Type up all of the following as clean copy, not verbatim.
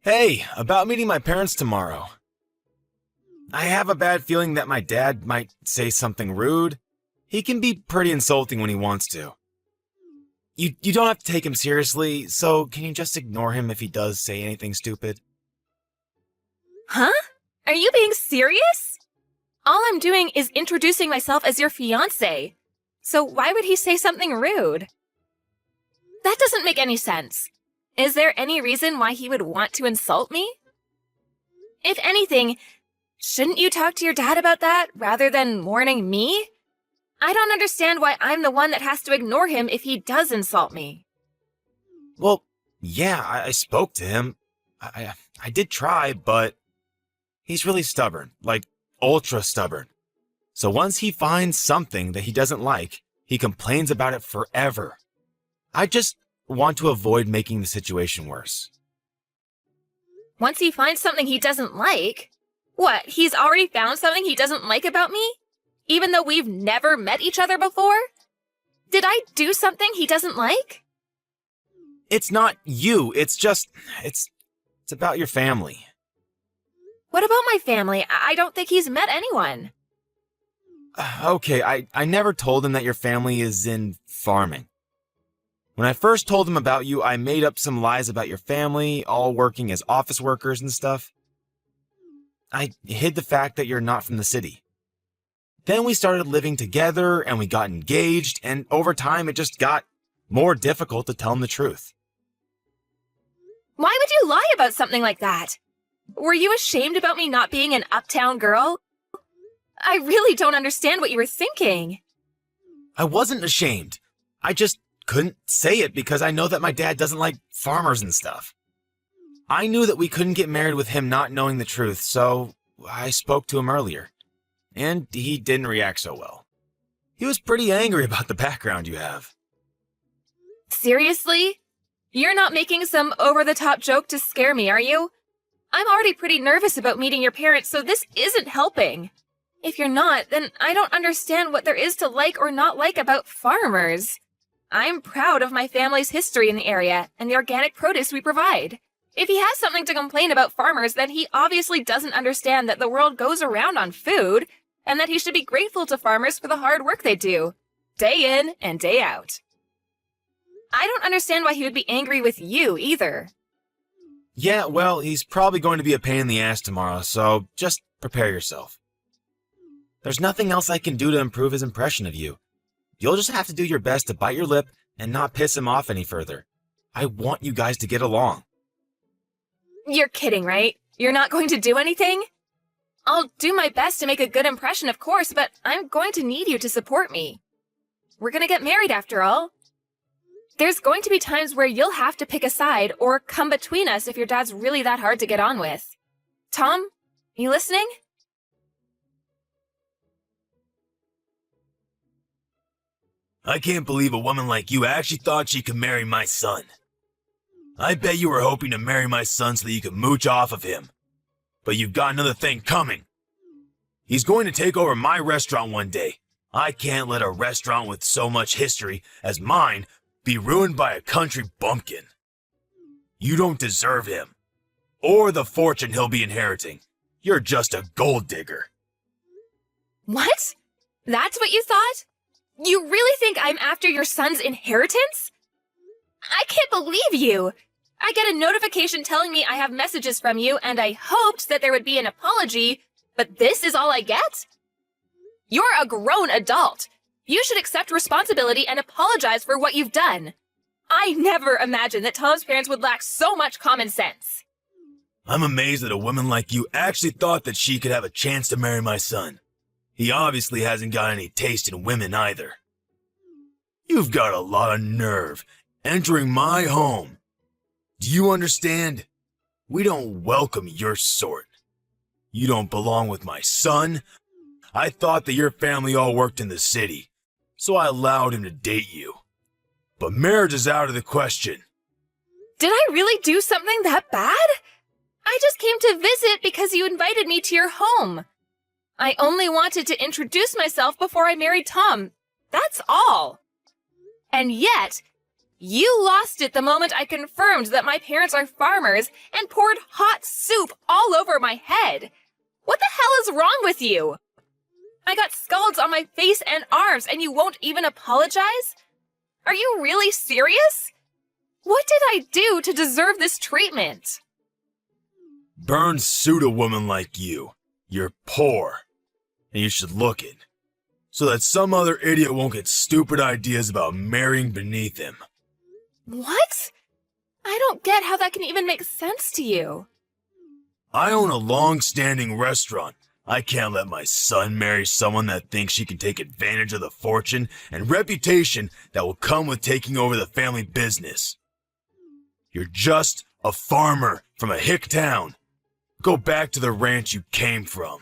Hey, about meeting my parents tomorrow. I have a bad feeling that my dad might say something rude. He can be pretty insulting when he wants to. You don't have to take him seriously, so can you just ignore him if he does say anything stupid? Huh? Are you being serious? All I'm doing is introducing myself as your fiancé. So why would he say something rude? That doesn't make any sense. Is there any reason why he would want to insult me? If anything, shouldn't you talk to your dad about that rather than warning me? I don't understand why I'm the one that has to ignore him if he does insult me. Well, yeah, I spoke to him. I did try, but he's really stubborn, like ultra stubborn. So once he finds something that he doesn't like, he complains about it forever. I just want to avoid making the situation worse. Once he finds something he doesn't like? What, he's already found something he doesn't like about me? Even though we've never met each other before? Did I do something he doesn't like? It's not you, it's about your family. What about my family? I don't think he's met anyone. Okay, I never told him that your family is in farming. When I first told him about you, I made up some lies about your family, all working as office workers and stuff. I hid the fact that you're not from the city. Then we started living together and we got engaged, and over time it just got more difficult to tell him the truth. Why would you lie about something like that? Were you ashamed about me not being an uptown girl? I really don't understand what you were thinking. I wasn't ashamed. I just couldn't say it because I know that my dad doesn't like farmers and stuff. I knew that we couldn't get married with him not knowing the truth, so I spoke to him earlier. And he didn't react so well. He was pretty angry about the background you have. Seriously? You're not making some over-the-top joke to scare me, are you? I'm already pretty nervous about meeting your parents, so this isn't helping. If you're not, then I don't understand what there is to like or not like about farmers. I'm proud of my family's history in the area and the organic produce we provide. If he has something to complain about farmers, then he obviously doesn't understand that the world goes around on food, and that he should be grateful to farmers for the hard work they do, day in and day out. I don't understand why he would be angry with you either. Yeah, well, he's probably going to be a pain in the ass tomorrow, so just prepare yourself. There's nothing else I can do to improve his impression of you. You'll just have to do your best to bite your lip and not piss him off any further. I want you guys to get along. You're kidding, right? You're not going to do anything? I'll do my best to make a good impression, of course, but I'm going to need you to support me. We're gonna get married after all. There's going to be times where you'll have to pick a side or come between us if your dad's really that hard to get on with. Tom, you listening? I can't believe a woman like you actually thought she could marry my son. I bet you were hoping to marry my son so that you could mooch off of him. But you've got another thing coming. He's going to take over my restaurant one day. I can't let a restaurant with so much history as mine be ruined by a country bumpkin. You don't deserve him, or the fortune he'll be inheriting. You're just a gold digger. What? That's what you thought? You really think I'm after your son's inheritance? I can't believe you! I get a notification telling me I have messages from you, and I hoped that there would be an apology, but this is all I get? You're a grown adult. You should accept responsibility and apologize for what you've done. I never imagined that Tom's parents would lack so much common sense. I'm amazed that a woman like you actually thought that she could have a chance to marry my son. He obviously hasn't got any taste in women either. You've got a lot of nerve entering my home. Do you understand? We don't welcome your sort. You don't belong with my son. I thought that your family all worked in the city, so I allowed him to date you. But marriage is out of the question. Did I really do something that bad? I just came to visit because you invited me to your home. I only wanted to introduce myself before I married Tom. That's all. And yet, You lost it the moment I confirmed that my parents are farmers and poured hot soup all over my head. What the hell is wrong with you? I got scalds on my face and arms and you won't even apologize? Are you really serious? What did I do to deserve this treatment? Burns suit a woman like you. You're poor. And you should look it. So that some other idiot won't get stupid ideas about marrying beneath him. What? I don't get how that can even make sense to you. I own a long-standing restaurant. I can't let my son marry someone that thinks she can take advantage of the fortune and reputation that will come with taking over the family business. You're just a farmer from a hick town. Go back to the ranch you came from.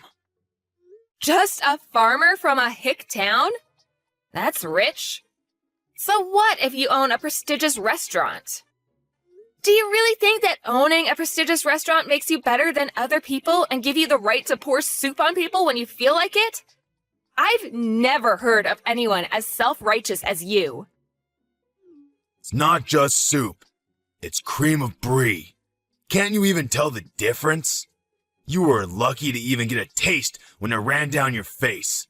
Just a farmer from a hick town? That's rich. So what if you own a prestigious restaurant? Do you really think that owning a prestigious restaurant makes you better than other people and give you the right to pour soup on people when you feel like it? I've never heard of anyone as self-righteous as you. It's not just soup. It's cream of brie. Can't you even tell the difference? You were lucky to even get a taste when it ran down your face.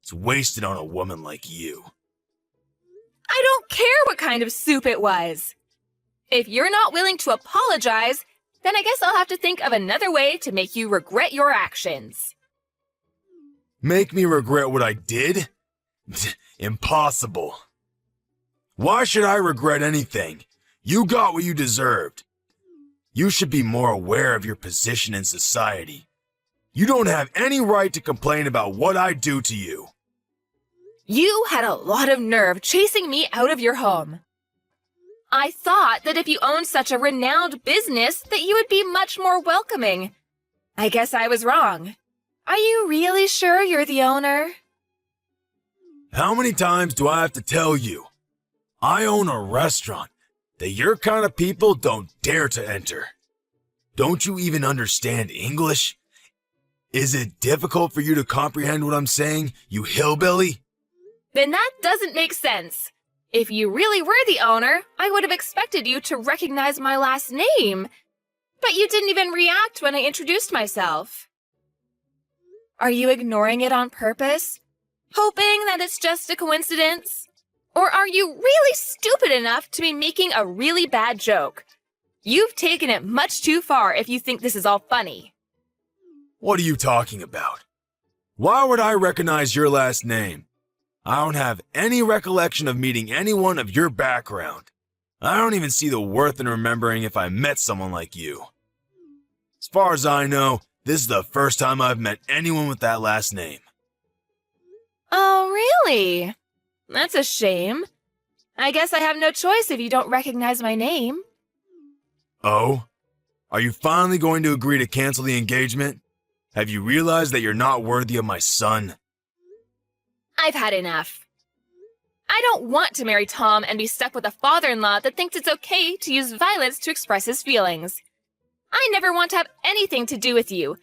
It's wasted on a woman like you. I don't care what kind of soup it was. If you're not willing to apologize, then I guess I'll have to think of another way to make you regret your actions. Make me regret what I did? Impossible. Why should I regret anything? You got what you deserved. You should be more aware of your position in society. You don't have any right to complain about what I do to you. You had a lot of nerve chasing me out of your home. I thought that if you owned such a renowned business that you would be much more welcoming. I guess I was wrong. Are you really sure you're the owner? How many times do I have to tell you? I own a restaurant that your kind of people don't dare to enter. Don't you even understand English? Is it difficult for you to comprehend what I'm saying, you hillbilly? Then that doesn't make sense. If you really were the owner, I would have expected you to recognize my last name. But you didn't even react when I introduced myself. Are you ignoring it on purpose? Hoping that it's just a coincidence? Or are you really stupid enough to be making a really bad joke? You've taken it much too far if you think this is all funny. What are you talking about? Why would I recognize your last name? I don't have any recollection of meeting anyone of your background. I don't even see the worth in remembering if I met someone like you. As far as I know, this is the first time I've met anyone with that last name. Oh, really? That's a shame. I guess I have no choice if you don't recognize my name. Oh? Are you finally going to agree to cancel the engagement? Have you realized that you're not worthy of my son? I've had enough. I don't want to marry Tom and be stuck with a father-in-law that thinks it's okay to use violence to express his feelings. I never want to have anything to do with you,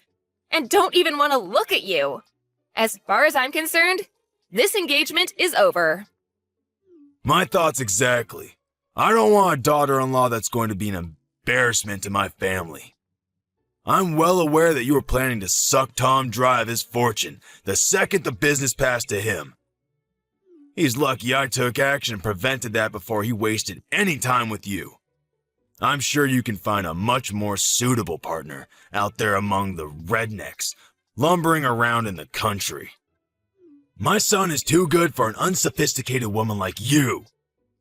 and don't even want to look at you. As far as I'm concerned, this engagement is over. My thoughts exactly. I don't want a daughter-in-law that's going to be an embarrassment to my family. I'm well aware that you were planning to suck Tom dry of his fortune the second the business passed to him. He's lucky I took action and prevented that before he wasted any time with you. I'm sure you can find a much more suitable partner out there among the rednecks lumbering around in the country. My son is too good for an unsophisticated woman like you.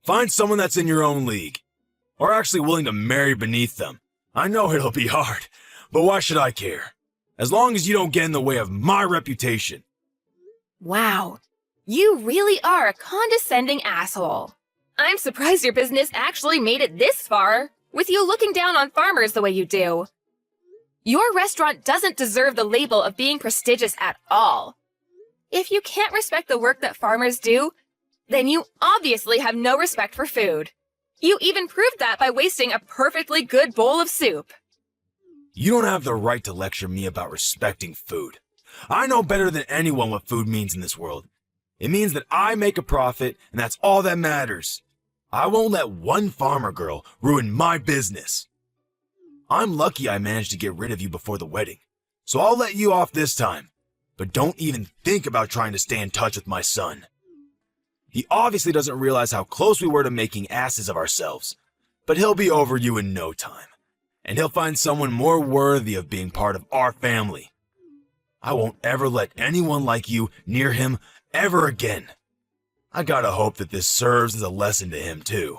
Find someone that's in your own league, or actually willing to marry beneath them. I know it'll be hard, but why should I care? As long as you don't get in the way of my reputation. Wow, you really are a condescending asshole. I'm surprised your business actually made it this far, with you looking down on farmers the way you do. Your restaurant doesn't deserve the label of being prestigious at all. If you can't respect the work that farmers do, then you obviously have no respect for food. You even proved that by wasting a perfectly good bowl of soup. You don't have the right to lecture me about respecting food. I know better than anyone what food means in this world. It means that I make a profit, and that's all that matters. I won't let one farmer girl ruin my business. I'm lucky I managed to get rid of you before the wedding, so I'll let you off this time. But don't even think about trying to stay in touch with my son. He obviously doesn't realize how close we were to making asses of ourselves, but he'll be over you in no time, and he'll find someone more worthy of being part of our family. I won't ever let anyone like you near him ever again. I gotta hope that this serves as a lesson to him too,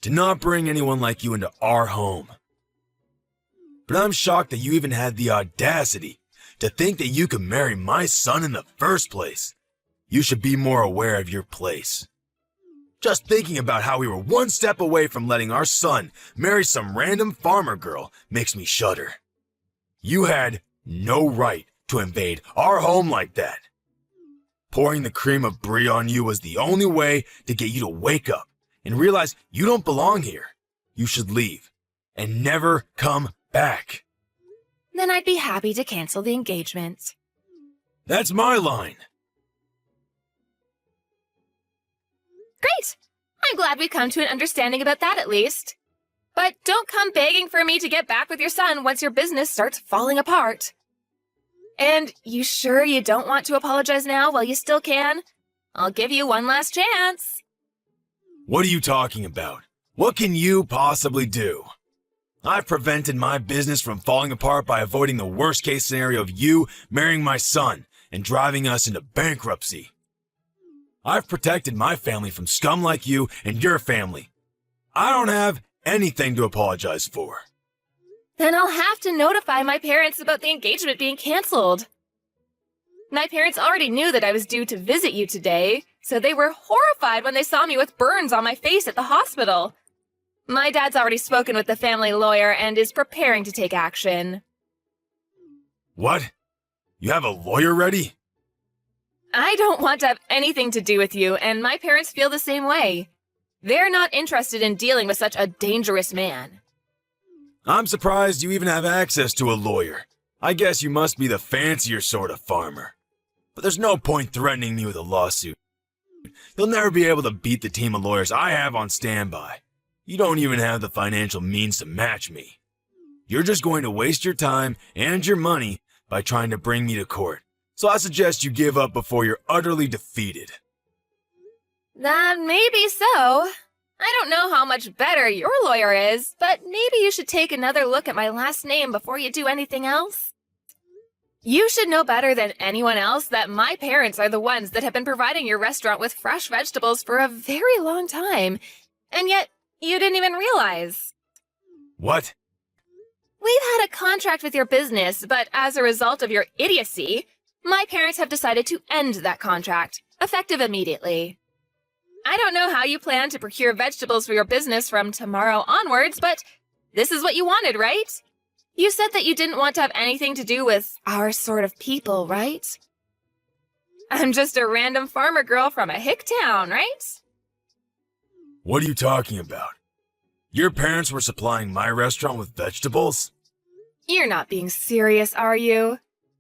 to not bring anyone like you into our home. But I'm shocked that you even had the audacity to think that you could marry my son in the first place. You should be more aware of your place. Just thinking about how we were one step away from letting our son marry some random farmer girl makes me shudder. You had no right to invade our home like that. Pouring the cream of brie on you was the only way to get you to wake up and realize you don't belong here. You should leave and never come back. Then I'd be happy to cancel the engagement. That's my line. Great! I'm glad we've come to an understanding about that at least. But don't come begging for me to get back with your son once your business starts falling apart. And you sure you don't want to apologize now while you still can? I'll give you one last chance. What are you talking about? What can you possibly do? I've prevented my business from falling apart by avoiding the worst case scenario of you marrying my son and driving us into bankruptcy. I've protected my family from scum like you and your family. I don't have anything to apologize for. Then I'll have to notify my parents about the engagement being canceled. My parents already knew that I was due to visit you today, so they were horrified when they saw me with burns on my face at the hospital. My dad's already spoken with the family lawyer and is preparing to take action. What? You have a lawyer ready? I don't want to have anything to do with you, and my parents feel the same way. They're not interested in dealing with such a dangerous man. I'm surprised you even have access to a lawyer. I guess you must be the fancier sort of farmer. But there's no point threatening me with a lawsuit. You'll never be able to beat the team of lawyers I have on standby. You don't even have the financial means to match me. You're just going to waste your time and your money by trying to bring me to court. So I suggest you give up before you're utterly defeated. That may be so. I don't know how much better your lawyer is, but maybe you should take another look at my last name before you do anything else. You should know better than anyone else that my parents are the ones that have been providing your restaurant with fresh vegetables for a very long time, and yet you didn't even realize. What? We've had a contract with your business, but as a result of your idiocy, my parents have decided to end that contract, effective immediately. I don't know how you plan to procure vegetables for your business from tomorrow onwards, but this is what you wanted, right? You said that you didn't want to have anything to do with our sort of people, right? I'm just a random farmer girl from a hick town, right? What are you talking about? Your parents were supplying my restaurant with vegetables? You're not being serious, are you?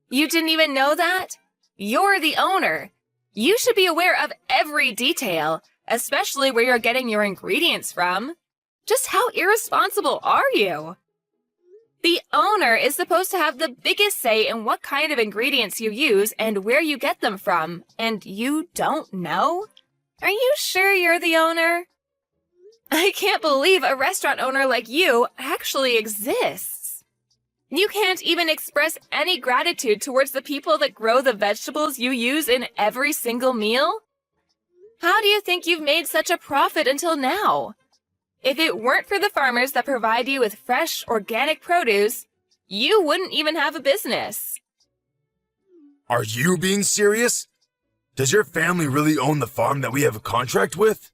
You didn't even know that? You're the owner. You should be aware of every detail, especially where you're getting your ingredients from. Just how irresponsible are you? The owner is supposed to have the biggest say in what kind of ingredients you use and where you get them from, and you don't know? Are you sure you're the owner? I can't believe a restaurant owner like you actually exists. You can't even express any gratitude towards the people that grow the vegetables you use in every single meal? How do you think you've made such a profit until now? If it weren't for the farmers that provide you with fresh, organic produce, you wouldn't even have a business. Are you being serious? Does your family really own the farm that we have a contract with?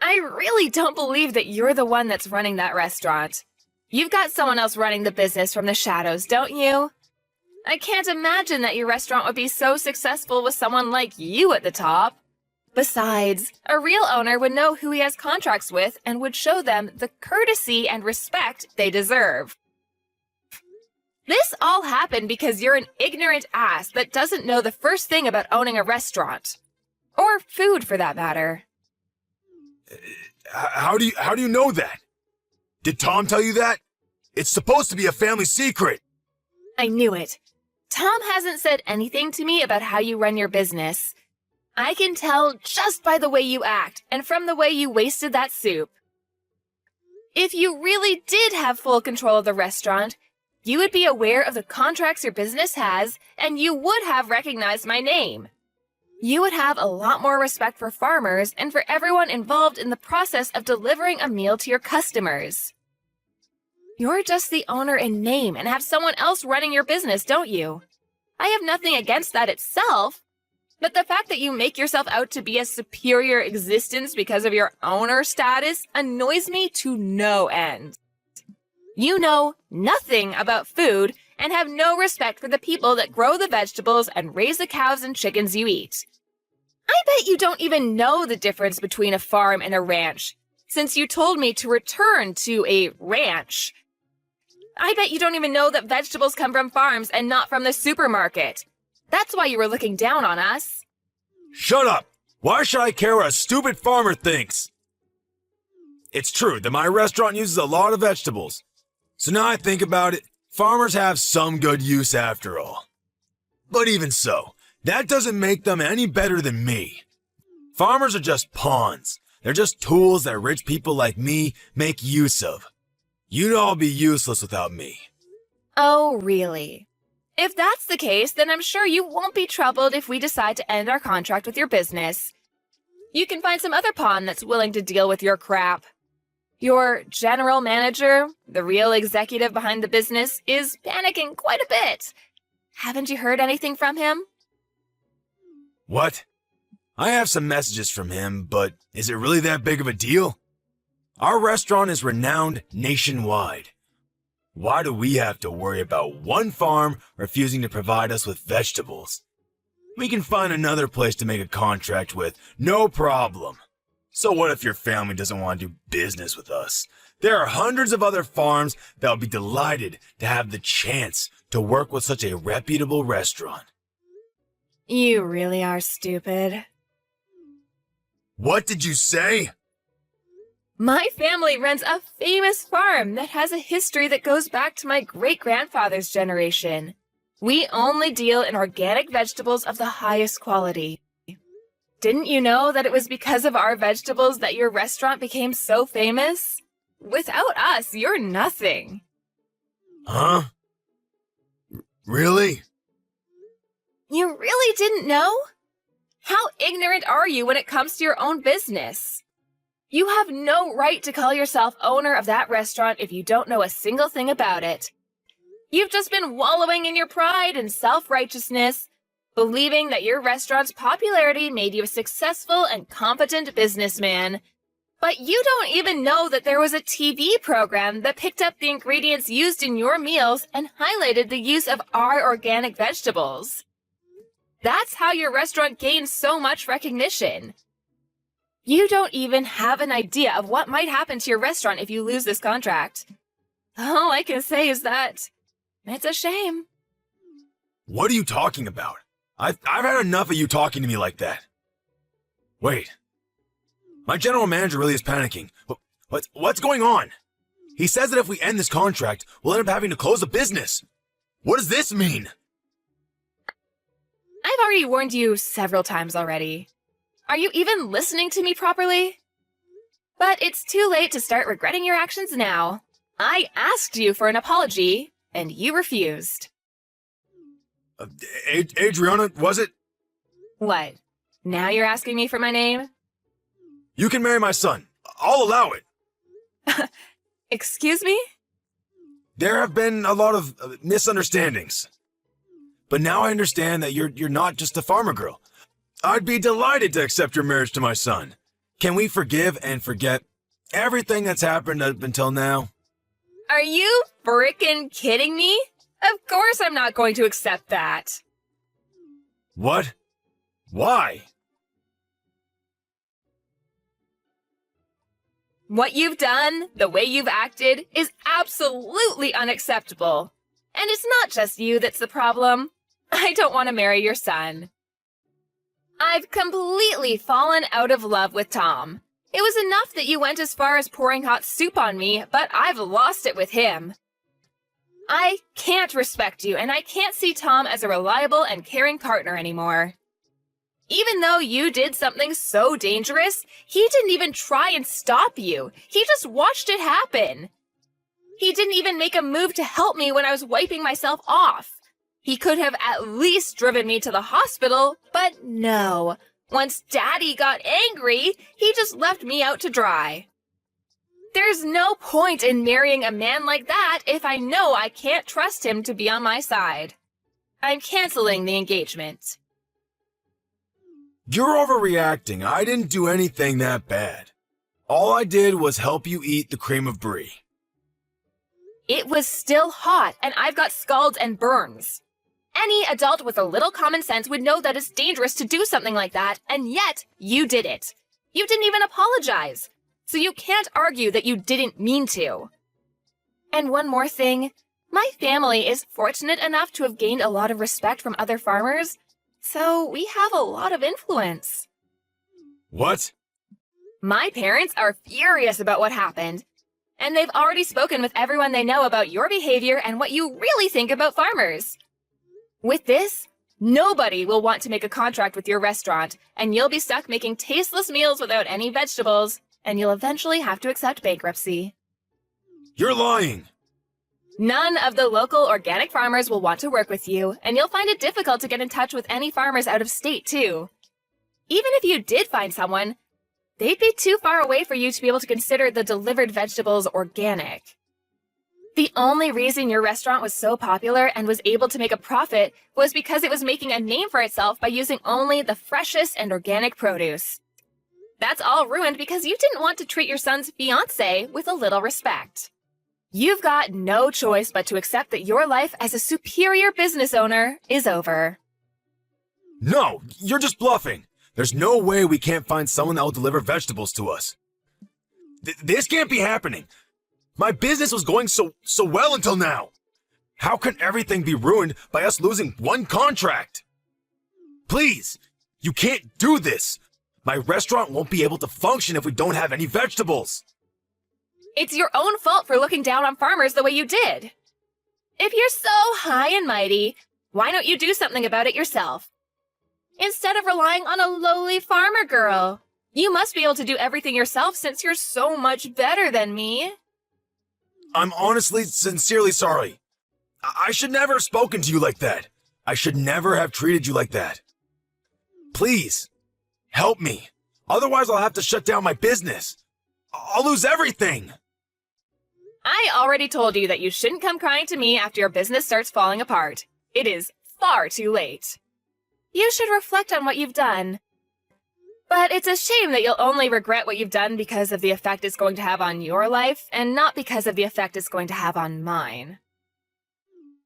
I really don't believe that you're the one that's running that restaurant. You've got someone else running the business from the shadows, don't you? I can't imagine that your restaurant would be so successful with someone like you at the top. Besides, a real owner would know who he has contracts with and would show them the courtesy and respect they deserve. This all happened because you're an ignorant ass that doesn't know the first thing about owning a restaurant. Or food, for that matter. How do you know that? Did Tom tell you that? It's supposed to be a family secret. I knew it. Tom hasn't said anything to me about how you run your business. I can tell just by the way you act and from the way you wasted that soup. If you really did have full control of the restaurant, you would be aware of the contracts your business has, and you would have recognized my name. You would have a lot more respect for farmers and for everyone involved in the process of delivering a meal to your customers. You're just the owner in name and have someone else running your business, don't you? I have nothing against that itself, but the fact that you make yourself out to be a superior existence because of your owner status annoys me to no end. You know nothing about food and have no respect for the people that grow the vegetables and raise the cows and chickens you eat. I bet you don't even know the difference between a farm and a ranch, since you told me to return to a ranch. I bet you don't even know that vegetables come from farms and not from the supermarket. That's why you were looking down on us. Shut up! Why should I care what a stupid farmer thinks? It's true that my restaurant uses a lot of vegetables. So now I think about it, farmers have some good use after all. But even so, that doesn't make them any better than me. Farmers are just pawns. They're just tools that rich people like me make use of. You'd all be useless without me. Oh, really? If that's the case, then I'm sure you won't be troubled if we decide to end our contract with your business. You can find some other pawn that's willing to deal with your crap. Your general manager, the real executive behind the business, is panicking quite a bit. Haven't you heard anything from him? What? I have some messages from him, but is it really that big of a deal? Our restaurant is renowned nationwide. Why do we have to worry about one farm refusing to provide us with vegetables? We can find another place to make a contract with, no problem. So what if your family doesn't want to do business with us? There are hundreds of other farms that would be delighted to have the chance to work with such a reputable restaurant. You really are stupid. What did you say? My family runs a famous farm that has a history that goes back to my great-grandfather's generation. We only deal in organic vegetables of the highest quality. Didn't you know that it was because of our vegetables that your restaurant became so famous? Without us, you're nothing. Huh? Really? You really didn't know? How ignorant are you when it comes to your own business? You have no right to call yourself owner of that restaurant if you don't know a single thing about it. You've just been wallowing in your pride and self-righteousness, believing that your restaurant's popularity made you a successful and competent businessman. But you don't even know that there was a TV program that picked up the ingredients used in your meals and highlighted the use of our organic vegetables. That's how your restaurant gained so much recognition. You don't even have an idea of what might happen to your restaurant if you lose this contract. All I can say is that it's a shame. What are you talking about? I've had enough of you talking to me like that. Wait. My general manager really is panicking. What's going on? He says that if we end this contract, we'll end up having to close the business. What does this mean? I've already warned you several times already. Are you even listening to me properly? But it's too late to start regretting your actions now. I asked you for an apology, and you refused. Adriana, was it? What? Now you're asking me for my name? You can marry my son. I'll allow it. Excuse me? There have been a lot of misunderstandings. But now I understand that you're not just a farmer girl. I'd be delighted to accept your marriage to my son. Can we forgive and forget everything that's happened up until now? Are you frickin' kidding me? Of course I'm not going to accept that. What? Why? What you've done, the way you've acted, is absolutely unacceptable. And it's not just you that's the problem. I don't want to marry your son. I've completely fallen out of love with Tom. It was enough that you went as far as pouring hot soup on me, but I've lost it with him. I can't respect you, and I can't see Tom as a reliable and caring partner anymore. Even though you did something so dangerous, he didn't even try and stop you. He just watched it happen. He didn't even make a move to help me when I was wiping myself off. He could have at least driven me to the hospital, but no. Once Daddy got angry, he just left me out to dry. There's no point in marrying a man like that if I know I can't trust him to be on my side. I'm canceling the engagement. You're overreacting. I didn't do anything that bad. All I did was help you eat the cream of brie. It was still hot, and I've got scalds and burns. Any adult with a little common sense would know that it's dangerous to do something like that, and yet you did it. You didn't even apologize. So you can't argue that you didn't mean to. And one more thing, my family is fortunate enough to have gained a lot of respect from other farmers, so we have a lot of influence. What? My parents are furious about what happened, and they've already spoken with everyone they know about your behavior and what you really think about farmers. With this, nobody will want to make a contract with your restaurant, and you'll be stuck making tasteless meals without any vegetables, and you'll eventually have to accept bankruptcy. You're lying. None of the local organic farmers will want to work with you, and you'll find it difficult to get in touch with any farmers out of state, too. Even if you did find someone, they'd be too far away for you to be able to consider the delivered vegetables organic. The only reason your restaurant was so popular and was able to make a profit was because it was making a name for itself by using only the freshest and organic produce. That's all ruined because you didn't want to treat your son's fiancé with a little respect. You've got no choice but to accept that your life as a superior business owner is over. No, you're just bluffing. There's no way we can't find someone that will deliver vegetables to us. This can't be happening. My business was going so well until now. How can everything be ruined by us losing one contract? Please, you can't do this. My restaurant won't be able to function if we don't have any vegetables. It's your own fault for looking down on farmers the way you did. If you're so high and mighty, why don't you do something about it yourself? Instead of relying on a lowly farmer girl, you must be able to do everything yourself since you're so much better than me. I'm honestly, sincerely sorry. I should never have spoken to you like that. I should never have treated you like that. Please, help me. Otherwise, I'll have to shut down my business. I'll lose everything. I already told you that you shouldn't come crying to me after your business starts falling apart. It is far too late. You should reflect on what you've done. But it's a shame that you'll only regret what you've done because of the effect it's going to have on your life, and not because of the effect it's going to have on mine.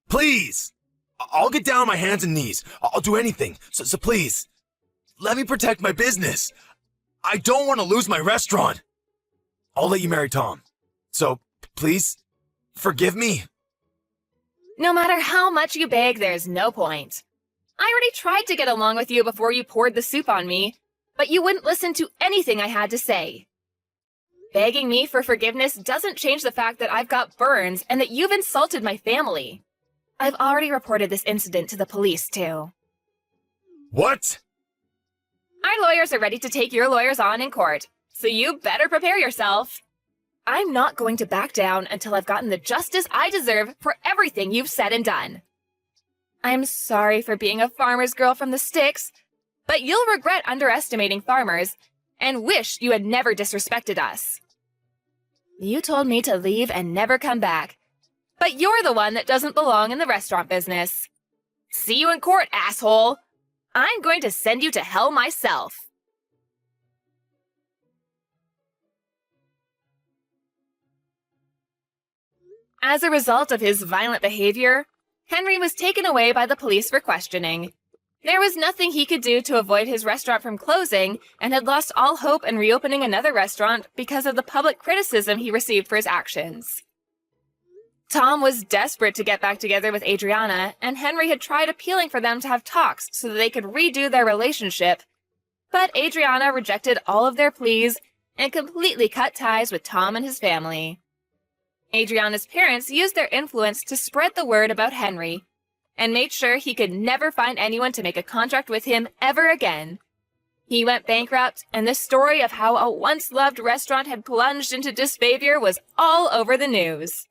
Please! I'll get down on my hands and knees. I'll do anything. So please, let me protect my business. I don't want to lose my restaurant. I'll let you marry Tom. So, please, forgive me. No matter how much you beg, there's no point. I already tried to get along with you before you poured the soup on me, but you wouldn't listen to anything I had to say. Begging me for forgiveness doesn't change the fact that I've got burns and that you've insulted my family. I've already reported this incident to the police, too. What? Our lawyers are ready to take your lawyers on in court, so you better prepare yourself. I'm not going to back down until I've gotten the justice I deserve for everything you've said and done. I'm sorry for being a farmer's girl from the sticks, but you'll regret underestimating farmers and wish you had never disrespected us. You told me to leave and never come back, but you're the one that doesn't belong in the restaurant business. See you in court, asshole! I'm going to send you to hell myself. As a result of his violent behavior, Henry was taken away by the police for questioning. There was nothing he could do to avoid his restaurant from closing, and had lost all hope in reopening another restaurant because of the public criticism he received for his actions. Tom was desperate to get back together with Adriana, and Henry had tried appealing for them to have talks so that they could redo their relationship. But Adriana rejected all of their pleas, and completely cut ties with Tom and his family. Adriana's parents used their influence to spread the word about Henry, and made sure he could never find anyone to make a contract with him ever again. He went bankrupt, and the story of how a once-loved restaurant had plunged into disfavor was all over the news.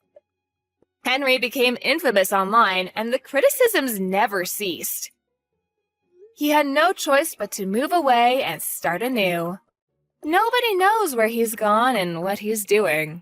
Henry became infamous online, and the criticisms never ceased. He had no choice but to move away and start anew. Nobody knows where he's gone and what he's doing.